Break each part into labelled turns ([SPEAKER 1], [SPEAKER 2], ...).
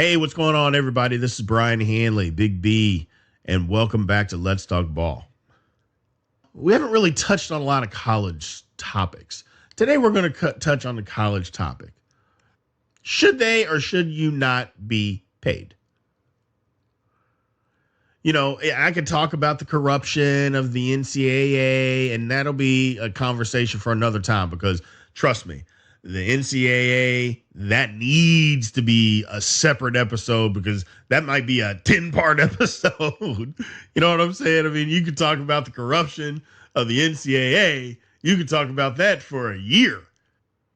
[SPEAKER 1] Hey, what's going on, everybody? This is Brian Hanley, Big B, and welcome back to Let's Talk Ball. We haven't really touched on a lot of college topics. Today, we're going to touch on the college topic. Should they or should you not be paid? You know, I could talk about the corruption of the NCAA, and that'll be a conversation for another time because, trust me, the NCAA, that needs to be a separate episode because that might be a 10-part episode. You know what I'm saying? I mean, you could talk about the corruption of the NCAA. You could talk about that for a year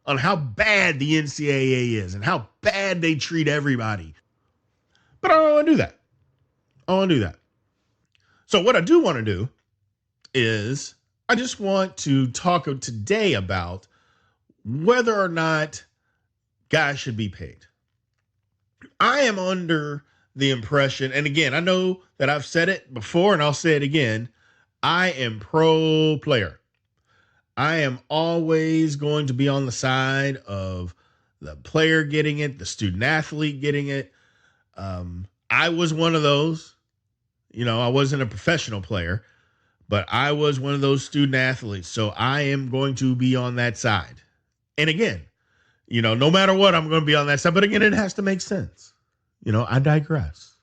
[SPEAKER 1] on how bad the NCAA is and how bad they treat everybody. But I don't want to do that. I want to do that. So what I do want to do is I just want to talk today about whether or not guys should be paid. I am under the impression, and again, I know that I've said it before and I'll say it again, I am pro player. I am always going to be on the side of the player getting it, the student athlete getting it. I was one of those. You know, I wasn't a professional player, but I was one of those student athletes. So I am going to be on that side. And again, you know, no matter what, I'm going to be on that side. But again, it has to make sense. You know, I digress.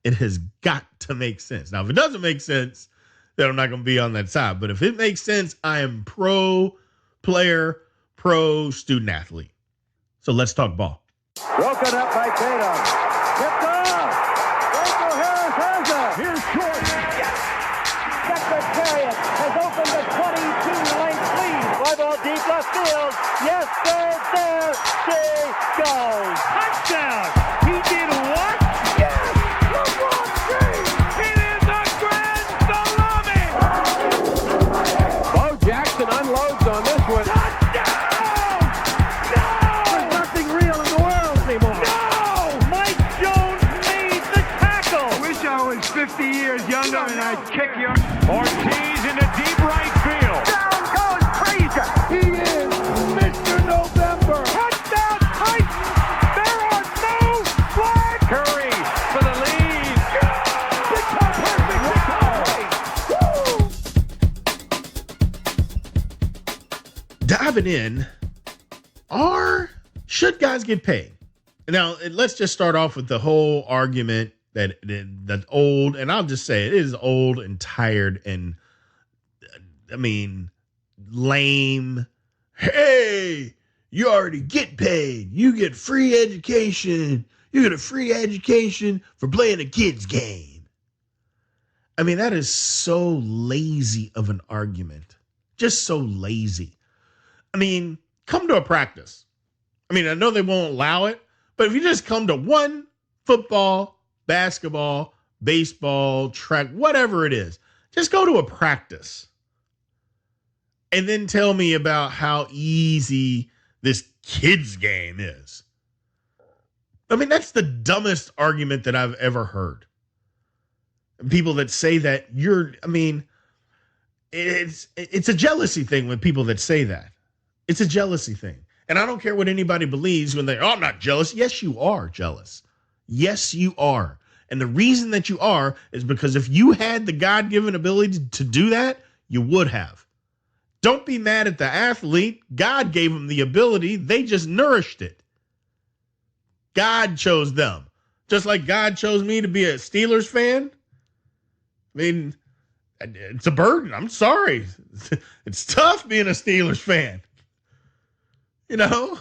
[SPEAKER 1] It has got to make sense. Now, if it doesn't make sense, then I'm not going to be on that side. But if it makes sense, I am pro player, pro student athlete. So let's talk ball.
[SPEAKER 2] Broken up by Tatum. Tipped off. Rachel Harris has it. Here's Jordan. Yes. Secretariat has opened a 22-length lead. Fly ball deep left field. Yes, there she goes. Touchdown. He did what? Yes. LeBron James. It is a grand salami. Bo Jackson unloads on this one. Touchdown. No. There's nothing real in the world anymore. No. Mike Jones made the tackle.
[SPEAKER 3] Wish I was 50 years younger and I'd kick you.
[SPEAKER 2] Ortiz in the deep right field. Down goes Frazier. He is Mr. November. Touchdown Titans. There are no flags. Curry for the lead. Perfect.
[SPEAKER 1] Diving in, should guys get paid? Now, let's just start off with the whole argument that's old, and I'll just say it is old and tired and, I mean, lame. Hey, you already get paid. You get free education. You get a free education for playing a kid's game. I mean, that is so lazy of an argument. Just so lazy. I mean, come to a practice. I mean, I know they won't allow it, but if you just come to one football, basketball, baseball, track, whatever it is, just go to a practice and then tell me about how easy this kid's game is. I mean, that's the dumbest argument that I've ever heard. People that say that it's a jealousy thing with people that say that. It's a jealousy thing. And I don't care what anybody believes when I'm not jealous. Yes, you are jealous. Yes, you are. And the reason that you are is because if you had the God-given ability to do that, you would have. Don't be mad at the athlete. God gave them the ability. They just nourished it. God chose them. Just like God chose me to be a Steelers fan. I mean, it's a burden. I'm sorry. It's tough being a Steelers fan. You know,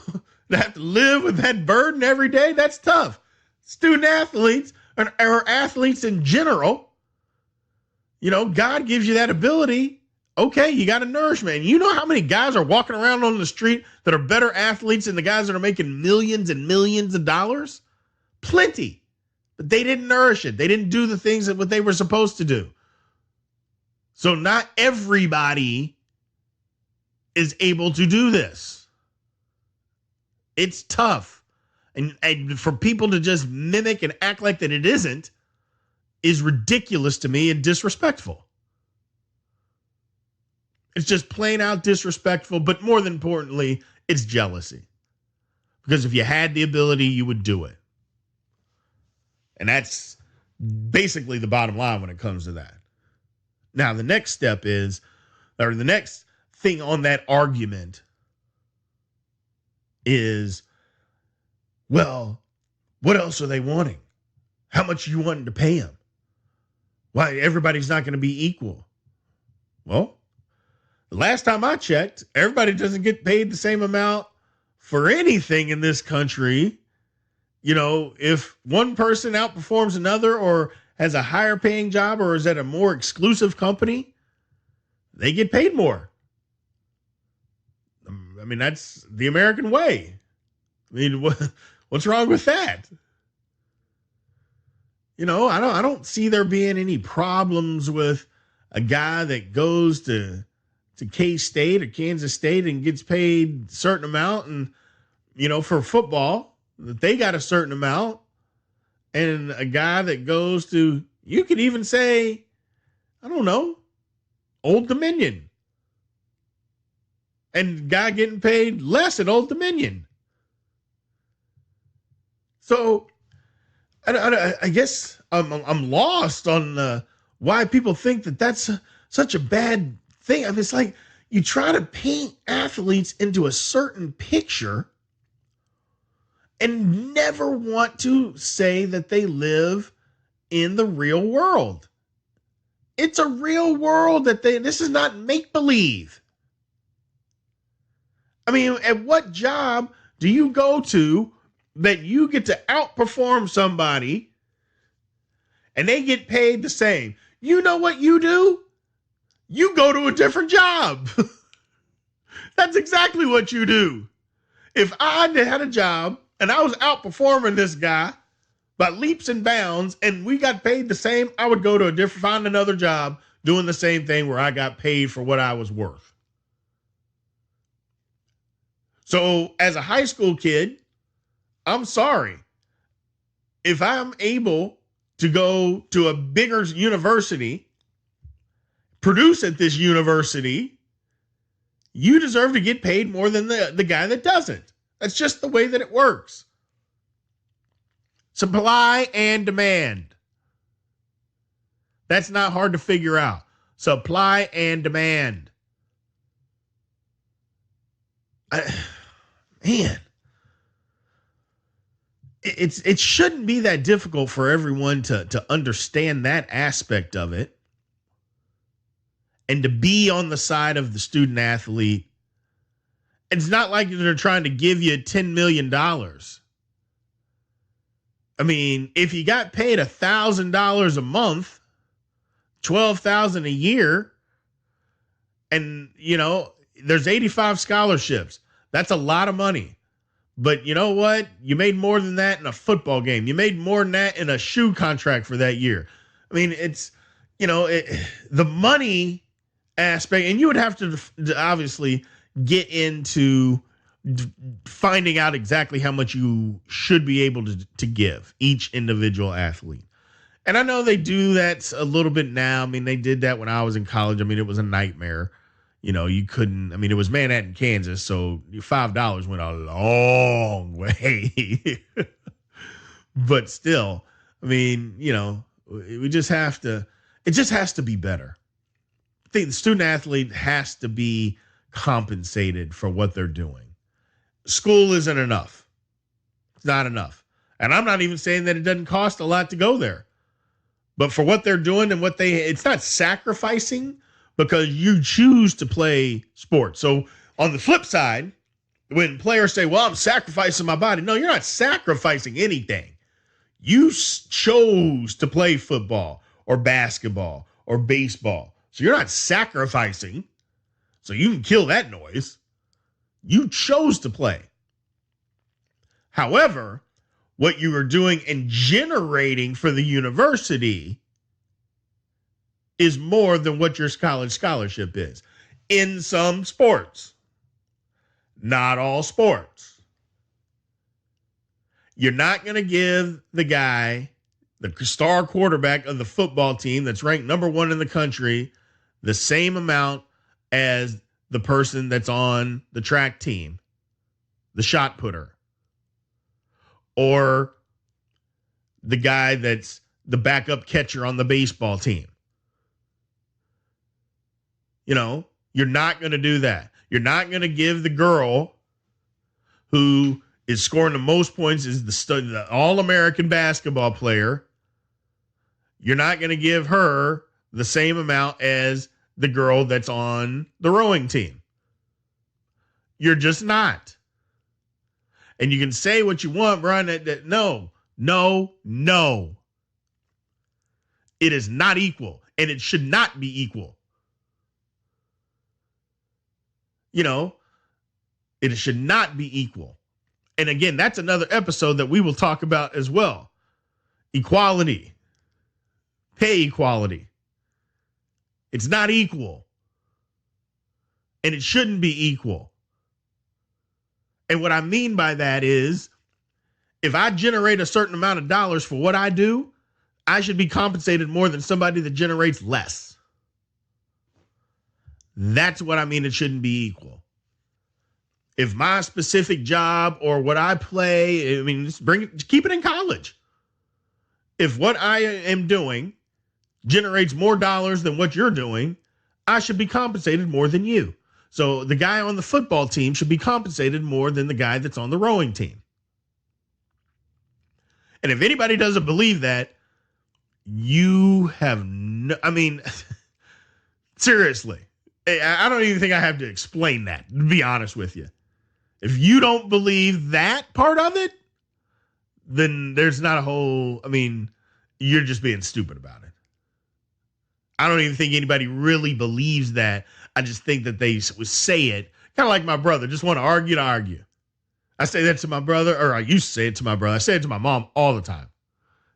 [SPEAKER 1] to have to live with that burden every day, that's tough. Student athletes or athletes in general, you know, God gives you that ability. Okay, you got a nourishment. And you know how many guys are walking around on the street that are better athletes than the guys that are making millions and millions of dollars? Plenty. But they didn't nourish it. They didn't do the things that what they were supposed to do. So not everybody is able to do this. It's tough. And for people to just mimic and act like that it isn't is ridiculous to me and disrespectful. It's just plain out disrespectful, but more than importantly, it's jealousy. Because if you had the ability, you would do it. And that's basically the bottom line when it comes to that. Now, the next step is, or the next thing on that argument is, well, what else are they wanting? How much you wanting to pay them? Why everybody's not going to be equal? Well, the last time I checked, everybody doesn't get paid the same amount for anything in this country. You know, if one person outperforms another or has a higher paying job or is at a more exclusive company, they get paid more. I mean, that's the American way. I mean, what's wrong with that? You know, I don't see there being any problems with a guy that goes to K-State or Kansas State and gets paid a certain amount, and, you know, for football, that they got a certain amount, and a guy that goes to, you could even say, I don't know, Old Dominion, and guy getting paid less at Old Dominion. So I guess I'm lost on why people think that that's such a bad thing. I mean, it's like you try to paint athletes into a certain picture and never want to say that they live in the real world. It's a real world this is not make-believe. I mean, at what job do you go to that you get to outperform somebody and they get paid the same? You know what you do? You go to a different job. That's exactly what you do. If I had a job and I was outperforming this guy by leaps and bounds and we got paid the same, I would go to find another job doing the same thing where I got paid for what I was worth. So as a high school kid, I'm sorry. If I'm able to go to a bigger university, produce at this university, you deserve to get paid more than the guy that doesn't. That's just the way that it works. Supply and demand. That's not hard to figure out. Supply and demand. Man. It shouldn't be that difficult for everyone to understand that aspect of it and to be on the side of the student athlete. It's not like they're trying to give you $10 million. I mean, if you got paid $1,000 a month, $12,000 a year, and, you know, there's 85 scholarships, that's a lot of money. But you know what? You made more than that in a football game. You made more than that in a shoe contract for that year. I mean, it's, you know, the money aspect, and you would have to obviously get into finding out exactly how much you should be able to give each individual athlete. And I know they do that a little bit now. I mean, they did that when I was in college. I mean, it was a nightmare. You know, you couldn't, I mean, it was Manhattan, Kansas, so $5 went a long way. But still, I mean, you know, it just has to be better. I think the student athlete has to be compensated for what they're doing. School isn't enough. It's not enough. And I'm not even saying that it doesn't cost a lot to go there. But for what they're doing and it's not sacrificing because you choose to play sports. So on the flip side, when players say, well, I'm sacrificing my body. No, you're not sacrificing anything. You chose to play football or basketball or baseball. So you're not sacrificing. So you can kill that noise. You chose to play. However, what you are doing and generating for the university is more than what your college scholarship is in some sports. Not all sports. You're not going to give the guy, the star quarterback of the football team that's ranked number 1 in the country, the same amount as the person that's on the track team, the shot putter, or the guy that's the backup catcher on the baseball team. You know, you're not going to do that. You're not going to give the girl who is scoring the most points is the All-American basketball player. You're not going to give her the same amount as the girl that's on the rowing team. You're just not. And you can say what you want, Brian, that no. It is not equal, and it should not be equal. You know, it should not be equal. And again, that's another episode that we will talk about as well. Equality. Pay equality. It's not equal. And it shouldn't be equal. And what I mean by that is, if I generate a certain amount of dollars for what I do, I should be compensated more than somebody that generates less. That's what I mean. It shouldn't be equal. If my specific job or what I play, I mean, keep it in college. If what I am doing generates more dollars than what you're doing, I should be compensated more than you. So the guy on the football team should be compensated more than the guy that's on the rowing team. And if anybody doesn't believe that, you have no, I mean, seriously, I don't even think I have to explain that, to be honest with you. If you don't believe that part of it, then there's not a whole, I mean, you're just being stupid about it. I don't even think anybody really believes that. I just think that they would say it, kind of like my brother, just want to argue to argue. I say that to my brother, or I used to say it to my brother. I say it to my mom all the time.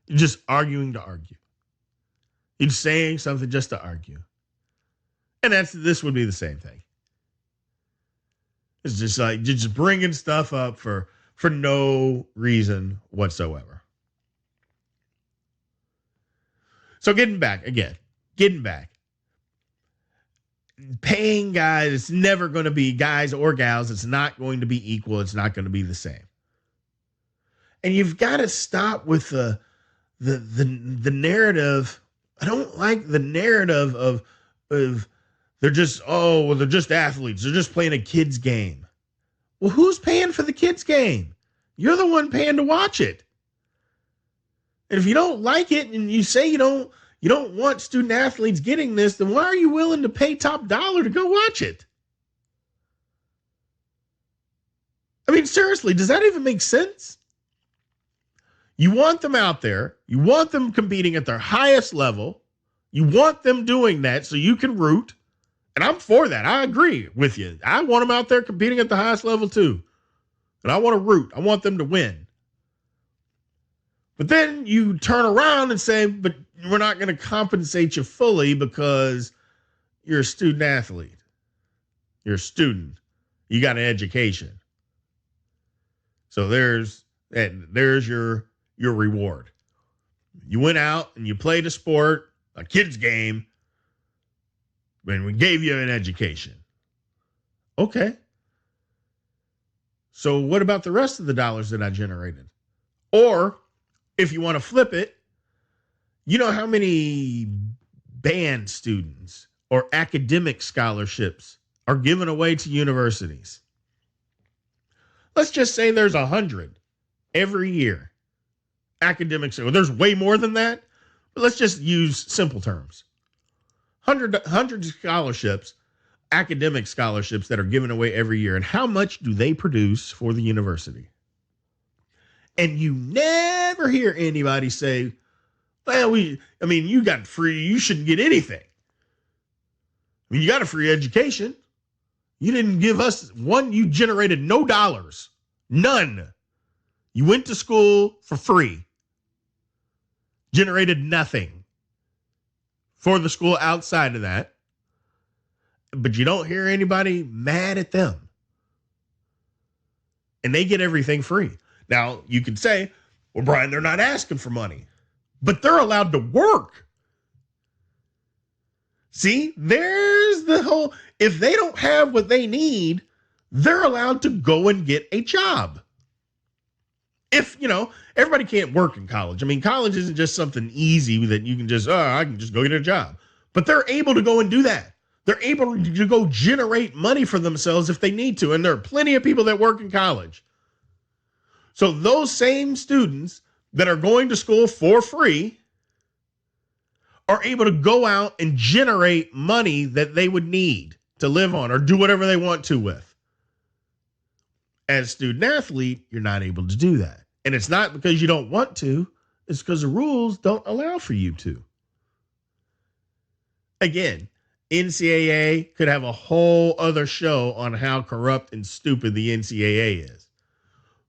[SPEAKER 1] You're just arguing to argue. You're saying something just to argue. And this would be the same thing. It's just like you're just bringing stuff up for no reason whatsoever. So getting back. Paying guys, it's never going to be guys or gals. It's not going to be equal. It's not going to be the same. And you've got to stop with the narrative. I don't like the narrative of they're just athletes. They're just playing a kid's game. Well, who's paying for the kid's game? You're the one paying to watch it. And if you don't like it and you say you don't want student athletes getting this, then why are you willing to pay top dollar to go watch it? I mean, seriously, does that even make sense? You want them out there. You want them competing at their highest level. You want them doing that so you can root. And I'm for that. I agree with you. I want them out there competing at the highest level too. And I want to root. I want them to win. But then you turn around and say, but we're not going to compensate you fully because you're a student athlete. You're a student. You got an education. So there's your reward. You went out and you played a sport, a kid's game, and we gave you an education. Okay. So what about the rest of the dollars that I generated? Or if you want to flip it, you know how many band students or academic scholarships are given away to universities? Let's just say there's 100 every year. Academics, there's way more than that, but let's just use simple terms. 100 scholarships, academic scholarships that are given away every year. And how much do they produce for the university? And you never hear anybody say, well, you got free, you shouldn't get anything. I mean, you got a free education. You didn't give us one, you generated no dollars. None. You went to school for free. Generated nothing for the school outside of that. But you don't hear anybody mad at them. And they get everything free. Now, you could say, well, Brian, they're not asking for money. But they're allowed to work. See, there's the whole, if they don't have what they need, they're allowed to go and get a job. If, everybody can't work in college. I mean, college isn't just something easy that you can just, I can just go get a job. But they're able to go and do that. They're able to go generate money for themselves if they need to. And there are plenty of people that work in college. So those same students that are going to school for free are able to go out and generate money that they would need to live on or do whatever they want to with. As a student athlete, you're not able to do that. And it's not because you don't want to, it's because the rules don't allow for you to. Again, NCAA could have a whole other show on how corrupt and stupid the NCAA is.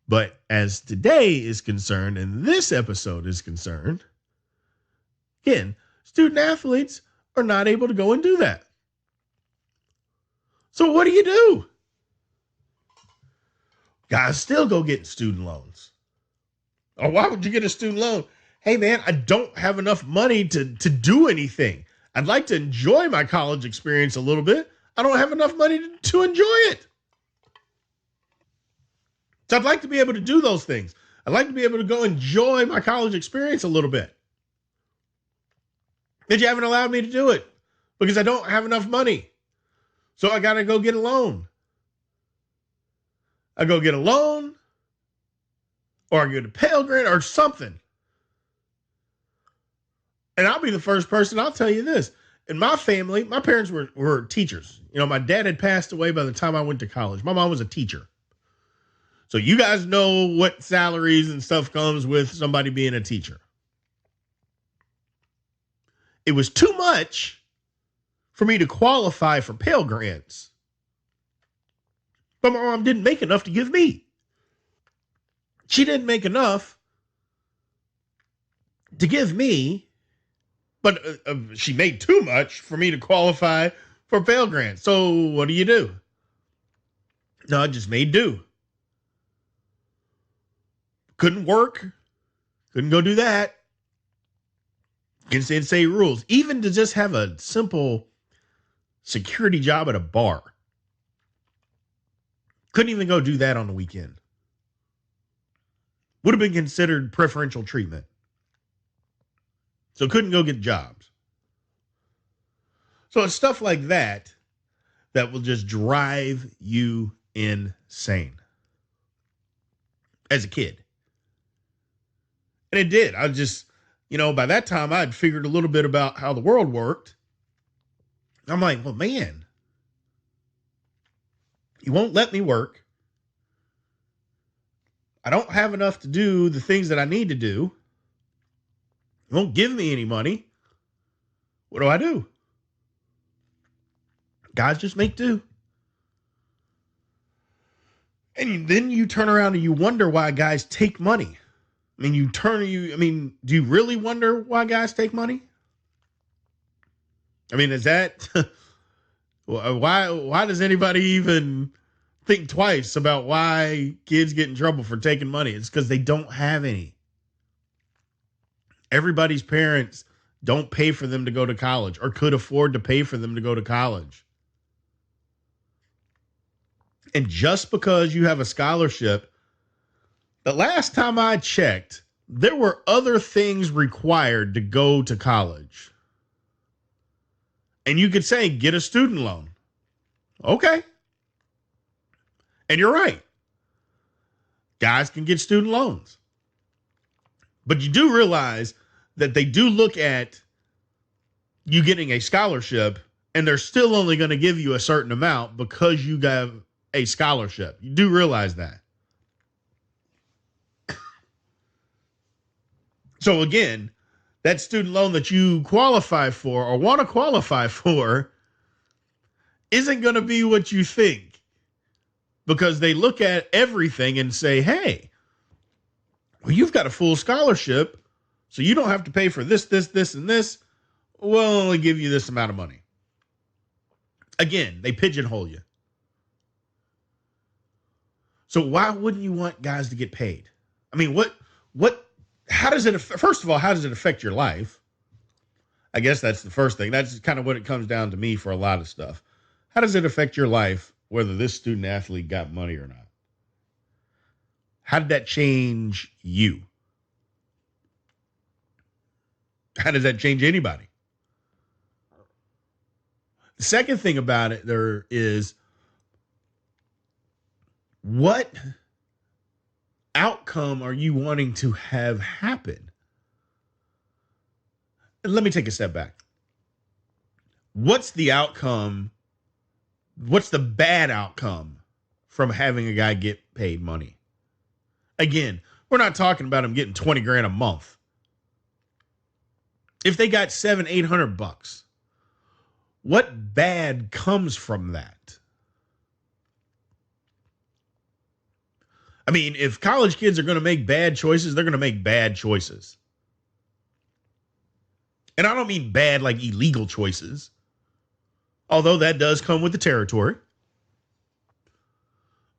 [SPEAKER 1] But as today is concerned, and this episode is concerned, again, student athletes are not able to go and do that. So what do? Guys still go get student loans. Oh, why would you get a student loan? Hey, man, I don't have enough money to do anything. I'd like to enjoy my college experience a little bit. I don't have enough money to enjoy it. So I'd like to be able to do those things. I'd like to be able to go enjoy my college experience a little bit. But you haven't allowed me to do it because I don't have enough money. So I got to go get a loan. I go get a loan or I get a Pell Grant or something. And I'll be the first person, I'll tell you this. In my family, my parents were teachers. My dad had passed away by the time I went to college. My mom was a teacher. So you guys know what salaries and stuff comes with somebody being a teacher. It was too much for me to qualify for Pell Grants. But my mom didn't make enough to give me. She didn't make enough to give me, but she made too much for me to qualify for Pell Grants. So what do? No, I just made do. Couldn't work. Couldn't go do that. Against the NCAA rules. Even to just have a simple security job at a bar. Couldn't even go do that on the weekend. Would have been considered preferential treatment. So couldn't go get jobs. So it's stuff like that that will just drive you insane. As a kid. And it did. I just, by that time I'd figured a little bit about how the world worked. I'm like, well, man, you won't let me work. I don't have enough to do the things that I need to do. You won't give me any money. What do? Guys just make do. And then you turn around and you wonder why guys take money. Do you really wonder why guys take money? Is that, why does anybody even think twice about why kids get in trouble for taking money? It's because they don't have any. Everybody's parents don't pay for them to go to college or could afford to pay for them to go to college. And just because you have a scholarship, the last time I checked, there were other things required to go to college. And you could say, get a student loan. Okay. And you're right. Guys can get student loans. But you do realize that they do look at you getting a scholarship and they're still only going to give you a certain amount because you got a scholarship. You do realize that. So again, that student loan that you qualify for or want to qualify for isn't going to be what you think, because they look at everything and say, hey, well, you've got a full scholarship, so you don't have to pay for this, and this. We'll only give you this amount of money. Again, they pigeonhole you. So why wouldn't you want guys to get paid? How does it, first of all, how does it affect your life? I guess that's the first thing. That's kind of what it comes down to me for a lot of stuff. How does it affect your life, whether this student athlete got money or not? How did that change you? How does that change anybody? The second thing about it there is, what outcome are you wanting to have happen? And let me take a step back. What's the outcome? What's the bad outcome from having a guy get paid money? Again, we're not talking about him getting 20 grand a month. If they got $700-800, what bad comes from that? I mean, if college kids are going to make bad choices, they're going to make bad choices. And I don't mean bad like illegal choices, although that does come with the territory.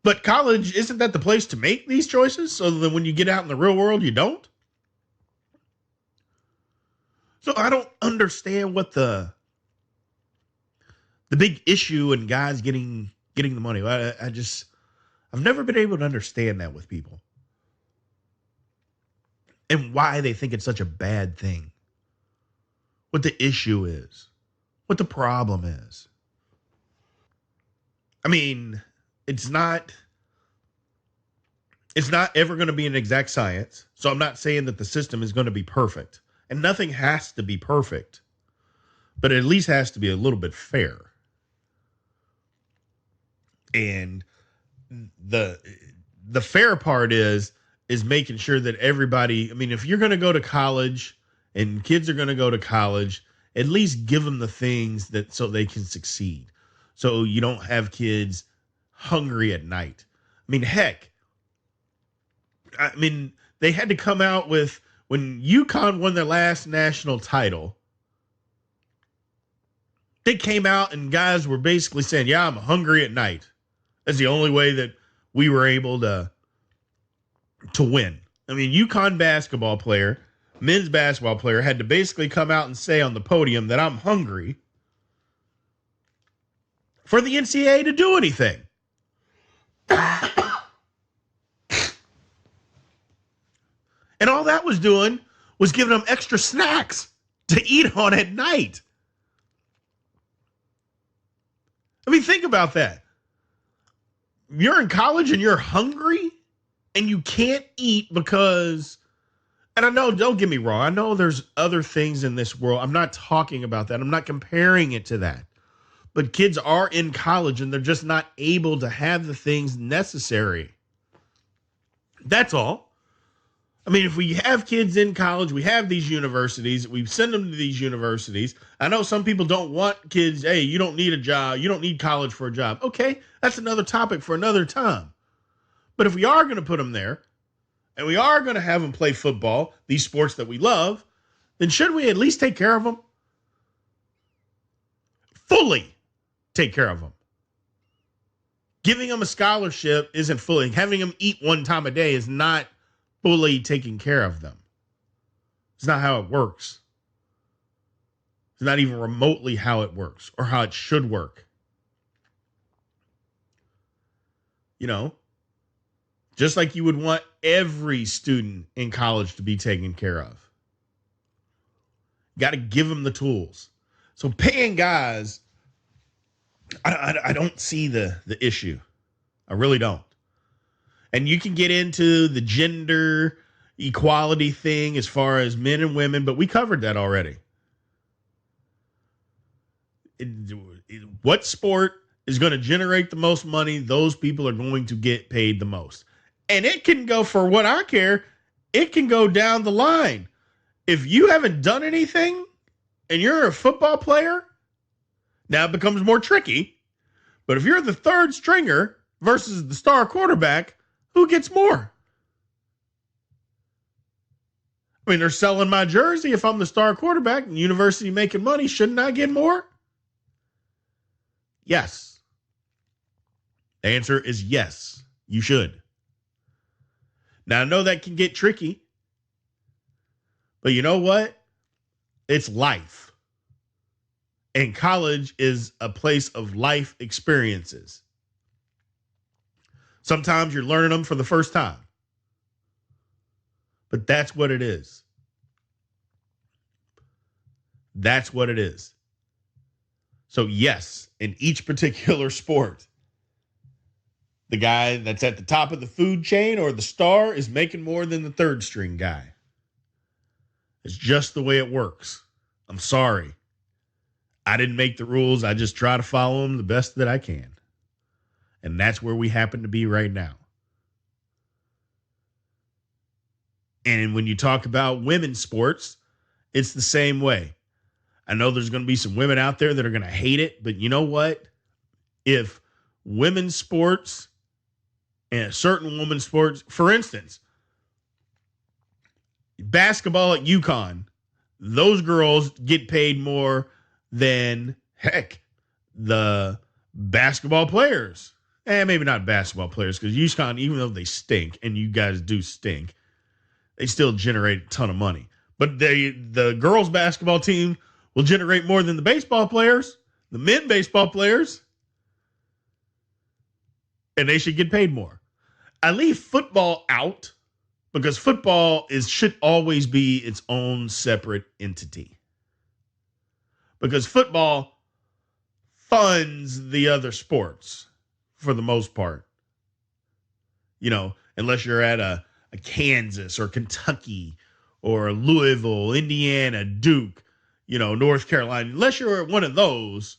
[SPEAKER 1] But college, isn't that the place to make these choices so that when you get out in the real world, you don't? So I don't understand what the big issue in guys getting the money. I've never been able to understand that with people and why they think it's such a bad thing. What the issue is, what the problem is. I mean, it's not ever going to be an exact science. So I'm not saying that the system is going to be perfect, and nothing has to be perfect, but it at least has to be a little bit fair. And the fair part is making sure that everybody, I mean, if you're going to go to college and kids are going to go to college, at least give them the things that so they can succeed. So you don't have kids hungry at night. I mean, heck, they had to come out with, when UConn won their last national title, they came out and guys were basically saying, yeah, I'm hungry at night. That's the only way that we were able to win. I mean, UConn basketball player, men's basketball player, had to basically come out and say on the podium that I'm hungry for the NCAA to do anything. And all that was doing was giving them extra snacks to eat on at night. I mean, think about that. You're in college and you're hungry and you can't eat because, and I know, don't get me wrong, I know there's other things in this world. I'm not talking about that. I'm not comparing it to that. But kids are in college and they're just not able to have the things necessary. That's all. I mean, if we have kids in college, we have these universities, we send them to these universities. I know some people don't want kids, hey, you don't need a job, you don't need college for a job. Okay, that's another topic for another time. But if we are going to put them there, and we are going to have them play football, these sports that we love, then should we at least take care of them? Fully take care of them. Giving them a scholarship isn't fully. Having them eat one time a day is not fully taking care of them. It's not how it works. It's not even remotely how it works or how it should work. You know, just like you would want every student in college to be taken care of. Got to give them the tools. So paying guys, I don't see the issue. I really don't. And you can get into the gender equality thing as far as men and women, but we covered that already. What sport is going to generate the most money? Those people are going to get paid the most. And it can go, for what I care, it can go down the line. If you haven't done anything and you're a football player, now it becomes more tricky. But if you're the third stringer versus the star quarterback, who gets more? I mean, they're selling my jersey. If I'm the star quarterback and university making money, shouldn't I get more? Yes. The answer is yes, you should. Now, I know that can get tricky, but you know what? It's life. And college is a place of life experiences. Sometimes you're learning them for the first time. But that's what it is. That's what it is. So yes, in each particular sport, the guy that's at the top of the food chain or the star is making more than the third string guy. It's just the way it works. I'm sorry. I didn't make the rules. I just try to follow them the best that I can. And that's where we happen to be right now. And when you talk about women's sports, it's the same way. I know there's going to be some women out there that are going to hate it, but you know what? If women's sports and certain women's sports, for instance, basketball at UConn, those girls get paid more than, heck, the basketball players. Maybe not basketball players, because UConn, even though they stink, and you guys do stink, they still generate a ton of money. But the girls' basketball team will generate more than the baseball players, the men baseball players, and they should get paid more. I leave football out because football should always be its own separate entity. Because football funds the other sports for the most part. You know, unless you're at a Kansas or Kentucky or Louisville, Indiana, Duke, you know, North Carolina, unless you're at one of those,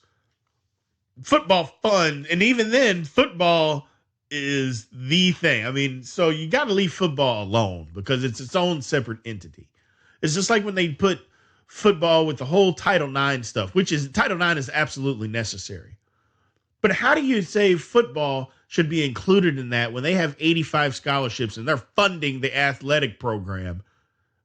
[SPEAKER 1] football fund, and even then, football is the thing. I mean, so you got to leave football alone because it's its own separate entity. It's just like when they put football with the whole Title IX stuff, which is Title IX is absolutely necessary. But how do you say football should be included in that when they have 85 scholarships and they're funding the athletic program,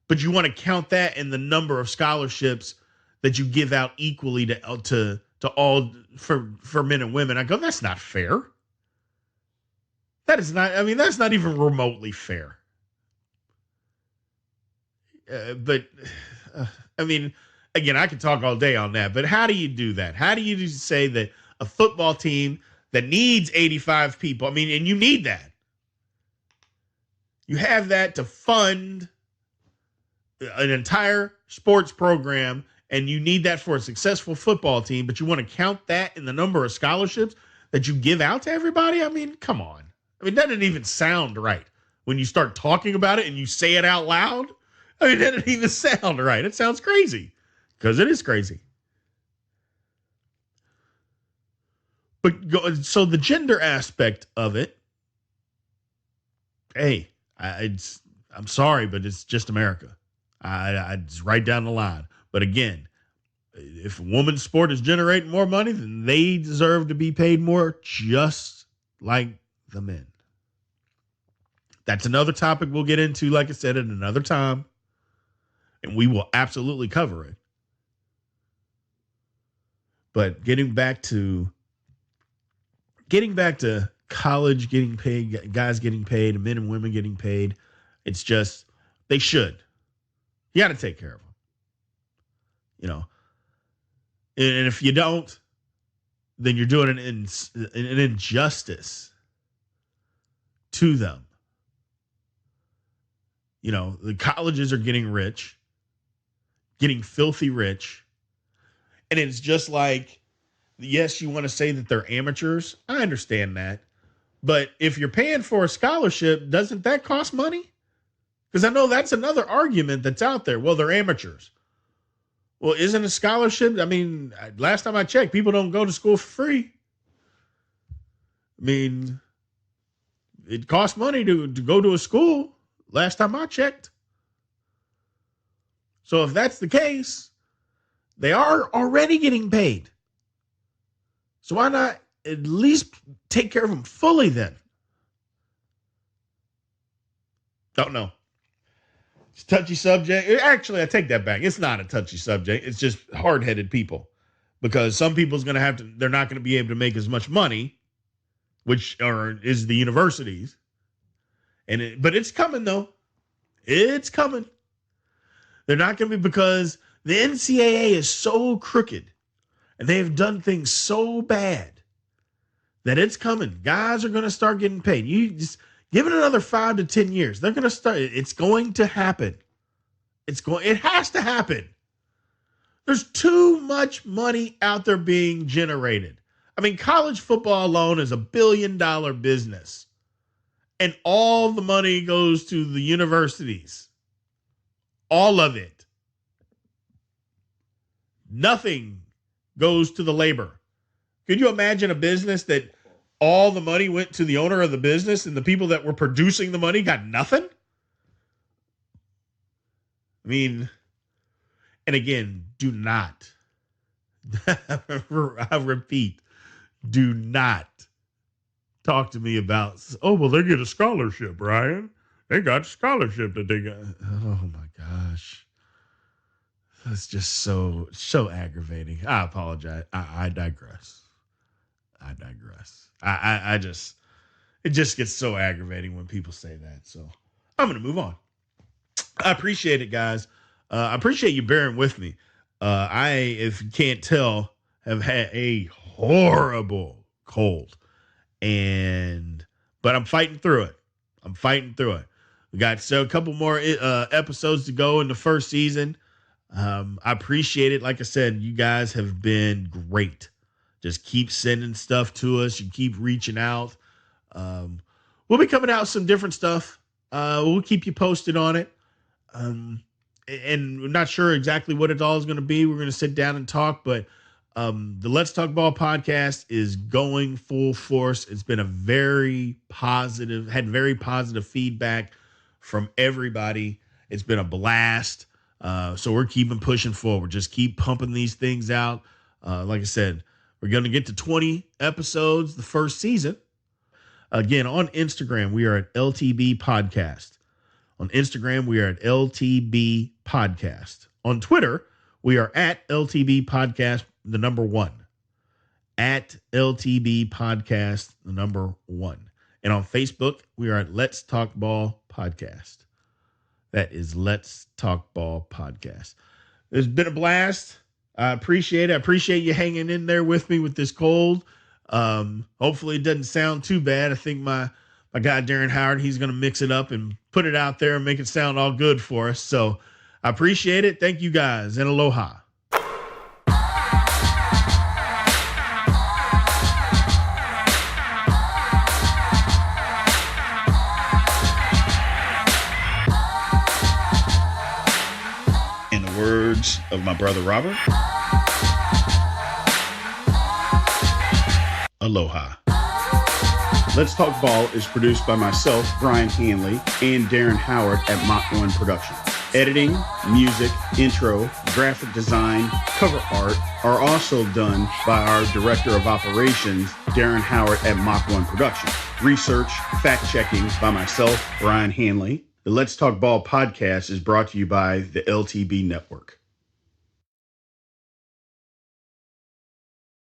[SPEAKER 1] but you want to count that in the number of scholarships that you give out equally to all for men and women? I go, that's not fair. That is not, I mean, that's not even remotely fair. But I mean, again, I could talk all day on that, but how do you do that? How do you say that a football team that needs 85 people, I mean, and you need that. You have that to fund an entire sports program, and you need that for a successful football team, but you want to count that in the number of scholarships that you give out to everybody? I mean, come on. I mean, that doesn't even sound right when you start talking about it and you say it out loud. I mean, that doesn't even sound right. It sounds crazy because it is crazy. But so the gender aspect of it, hey, I'm sorry, but it's just America. It's right down the line. But again, if a woman's sport is generating more money, then they deserve to be paid more, just like the men. That's another topic we'll get into, like I said, at another time. And we will absolutely cover it. But getting back to college getting paid, guys getting paid, men and women getting paid, it's just, they should. You got to take care of them. You know, and if you don't, then you're doing an injustice to them. You know, the colleges are getting rich, getting filthy rich. And it's just like, yes, you want to say that they're amateurs. I understand that. But if you're paying for a scholarship, doesn't that cost money? Because I know that's another argument that's out there. Well, they're amateurs. Well, isn't a scholarship? I mean, last time I checked, people don't go to school for free. I mean, it costs money to go to a school. Last time I checked. So if that's the case, they are already getting paid. So why not at least take care of them fully then? Don't know. It's a touchy subject. Actually, I take that back. It's not a touchy subject. It's just hard-headed people. Because some people's going to have to, they're not going to be able to make as much money, which is the universities. But it's coming, though. It's coming. They're not going to be, because the NCAA is so crooked and they have done things so bad that it's coming. Guys are going to start getting paid. You just Give it another 5 to 10 years. They're going to start. It's going to happen. It has to happen. There's too much money out there being generated. I mean, college football alone is $1 billion business. And all the money goes to the universities. All of it. Nothing goes to the labor. Could you imagine a business that all the money went to the owner of the business and the people that were producing the money got nothing? I mean, and again, do not, I repeat, do not talk to me about, oh, well, they get a scholarship, Ryan. They got a scholarship that they got. Oh, my gosh. That's just so aggravating. I apologize. I digress. It just gets so aggravating when people say that. So I'm going to move on. I appreciate it, guys. I appreciate you bearing with me. If you can't tell, have had a horrible cold, but I'm fighting through it. We got a couple more episodes to go in the first season. I appreciate it. Like I said, you guys have been great. Just keep sending stuff to us. You keep reaching out. We'll be coming out with some different stuff. We'll keep you posted on it. And we're not sure exactly what it all is going to be. We're going to sit down and talk, but the Let's Talk Ball podcast is going full force. It's been had very positive feedback from everybody. It's been a blast. So we're keeping pushing forward. Just keep pumping these things out. Like I said, we're going to get to 20 episodes the first season. Again, on Instagram, we are at LTB Podcast. On Instagram, we are at LTB Podcast. On Twitter, we are at LTB Podcast, the number 1. At LTB Podcast, the number 1. And on Facebook, we are at Let's Talk Ball Podcast. That is Let's Talk Ball Podcast. It's been a blast. I appreciate it. I appreciate you hanging in there with me with this cold. Hopefully it doesn't sound too bad. I think my guy, Darren Howard, he's going to mix it up and put it out there and make it sound all good for us. So I appreciate it. Thank you guys, and aloha. In the words of my brother Robert, aloha. Let's Talk Ball is produced by myself, Brian Hanley, and Darren Howard at Mach 1 Productions. Editing, music, intro, graphic design, cover art are also done by our Director of Operations, Darren Howard at Mach 1 Productions. Research, fact-checking by myself, Brian Hanley. The Let's Talk Ball podcast is brought to you by the LTB Network.